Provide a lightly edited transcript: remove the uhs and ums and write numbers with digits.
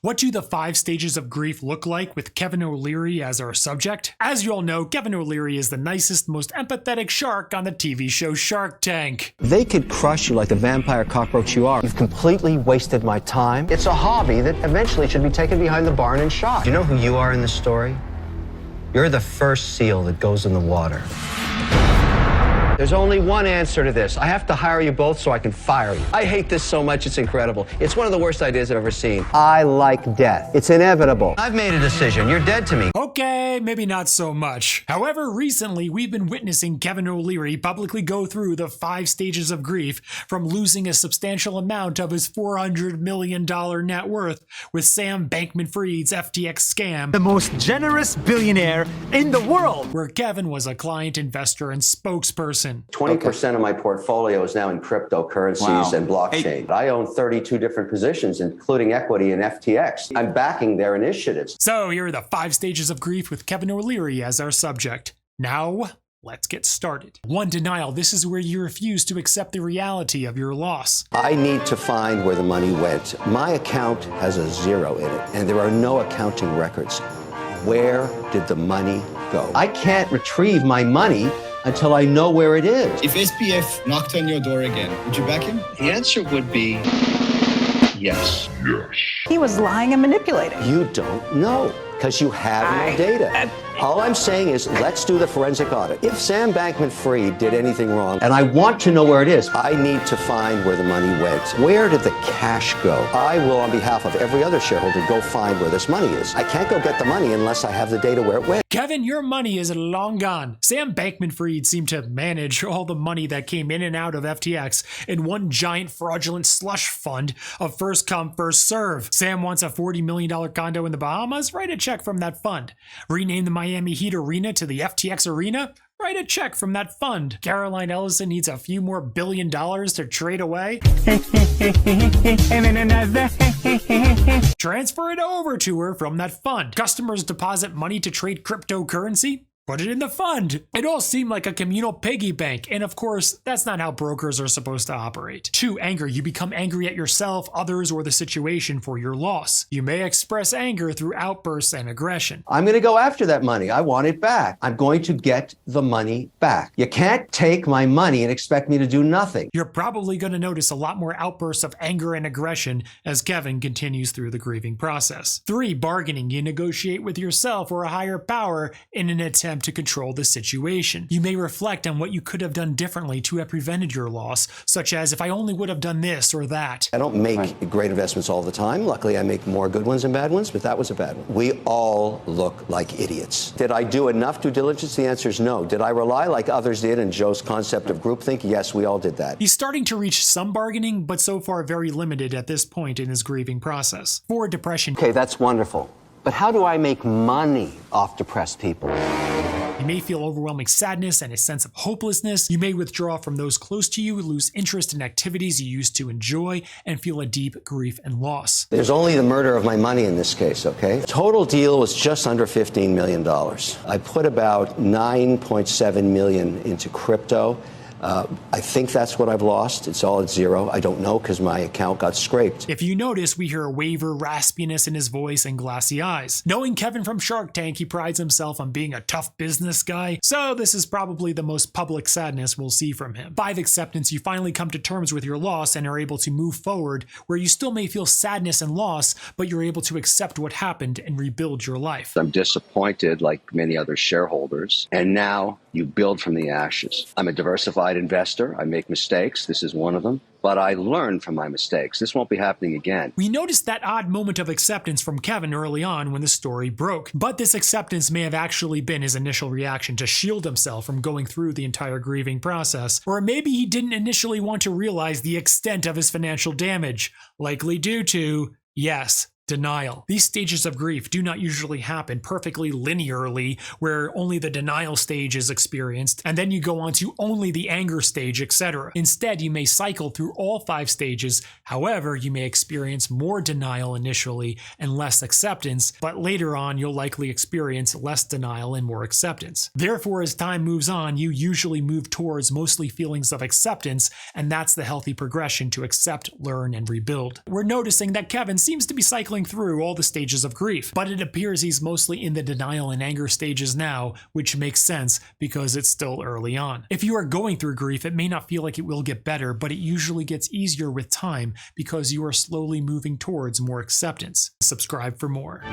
What do the 5 stages of grief look like with Kevin O'Leary as our subject? As you all know, Kevin O'Leary is the nicest, most empathetic shark on the TV show Shark Tank. They could crush you like the vampire cockroach you are. You've completely wasted my time. It's a hobby that eventually should be taken behind the barn and shot. Do you know who you are in this story? You're the first seal that goes in the water. There's only one answer to this. I have to hire you both so I can fire you. I hate this so much, it's incredible. It's one of the worst ideas I've ever seen. I like death. It's inevitable. I've made a decision. You're dead to me. Okay, maybe not so much. However, recently we've been witnessing Kevin O'Leary publicly go through the 5 stages of grief, from losing a substantial amount of his $400 million net worth with Sam Bankman-Fried's FTX scam, the most generous billionaire in the world, where Kevin was a client, investor, and spokesperson. 20% of my portfolio is now in cryptocurrencies and blockchain. I own 32 different positions, including equity in FTX. I'm backing their initiatives. So here are the 5 stages of grief with Kevin O'Leary as our subject. Now, let's get started. 1. Denial. This is where you refuse to accept the reality of your loss. I need to find where the money went. My account has a 0 in it, and there are no accounting records. Where did the money go? I can't retrieve my money until I know where it is. If SPF knocked on your door again, would you back him? The answer would be yes. He was lying and manipulating. You don't know because you have no data. All I'm saying is, let's do the forensic audit. If Sam Bankman-Fried did anything wrong, and I want to know where it is, I need to find where the money went. Where did the cash go? I will, on behalf of every other shareholder, go find where this money is. I can't go get the money unless I have the data where it went. Kevin, your money is long gone. Sam Bankman-Fried seemed to manage all the money that came in and out of FTX in one giant fraudulent slush fund of first come, first serve. Sam wants a $40 million condo in the Bahamas? Write a check from that fund. Rename the Miami Heat Arena to the FTX Arena? Write a check from that fund. Caroline Ellison needs a few more $1 billion to trade away? Transfer it over to her from that fund. Customers deposit money to trade cryptocurrency? Put it in the fund. It all seemed like a communal piggy bank, and of course, that's not how brokers are supposed to operate. 2. Anger. You become angry at yourself, others, or the situation for your loss. You may express anger through outbursts and aggression. I'm going to go after that money. I want it back. I'm going to get the money back. You can't take my money and expect me to do nothing. You're probably going to notice a lot more outbursts of anger and aggression as Kevin continues through the grieving process. 3. Bargaining. You negotiate with yourself or a higher power in an attempt to control the situation. You may reflect on what you could have done differently to have prevented your loss, such as, if I only would have done this or that. I don't make great investments all the time. Luckily, I make more good ones than bad ones, but that was a bad one. We all look like idiots. Did I do enough due diligence? The answer is no. Did I rely like others did in Joe's concept of groupthink? Yes, we all did that. He's starting to reach some bargaining, but so far very limited at this point in his grieving process. 4. Depression. Okay, that's wonderful. But how do I make money off depressed people? You may feel overwhelming sadness and a sense of hopelessness. You may withdraw from those close to you, lose interest in activities you used to enjoy, and feel a deep grief and loss. There's only the murder of my money in this case, okay? Total deal was just under $15 million. I put about $9.7 million into crypto. I think that's what I've lost. It's all at 0. I don't know because my account got scraped. If you notice, we hear a waver, raspiness in his voice and glassy eyes. Knowing Kevin from Shark Tank, he prides himself on being a tough business guy, so this is probably the most public sadness we'll see from him. 5. Acceptance. You finally come to terms with your loss and are able to move forward, where you still may feel sadness and loss, but you're able to accept what happened and rebuild your life. I'm disappointed like many other shareholders, and now you build from the ashes. I'm a diversified investor. I make mistakes. This is one of them. But I learn from my mistakes. This won't be happening again. We noticed that odd moment of acceptance from Kevin early on when the story broke. But this acceptance may have actually been his initial reaction to shield himself from going through the entire grieving process. Or maybe he didn't initially want to realize the extent of his financial damage, likely due to, yes, denial. These stages of grief do not usually happen perfectly linearly, where only the denial stage is experienced, and then you go on to only the anger stage, etc. Instead, you may cycle through all 5 stages. However, you may experience more denial initially and less acceptance, but later on, you'll likely experience less denial and more acceptance. Therefore, as time moves on, you usually move towards mostly feelings of acceptance, and that's the healthy progression to accept, learn, and rebuild. We're noticing that Kevin seems to be cycling cycling through all the stages of grief. But it appears he's mostly in the denial and anger stages now, which makes sense because it's still early on. If you are going through grief, it may not feel like it will get better, but it usually gets easier with time because you are slowly moving towards more acceptance. Subscribe for more.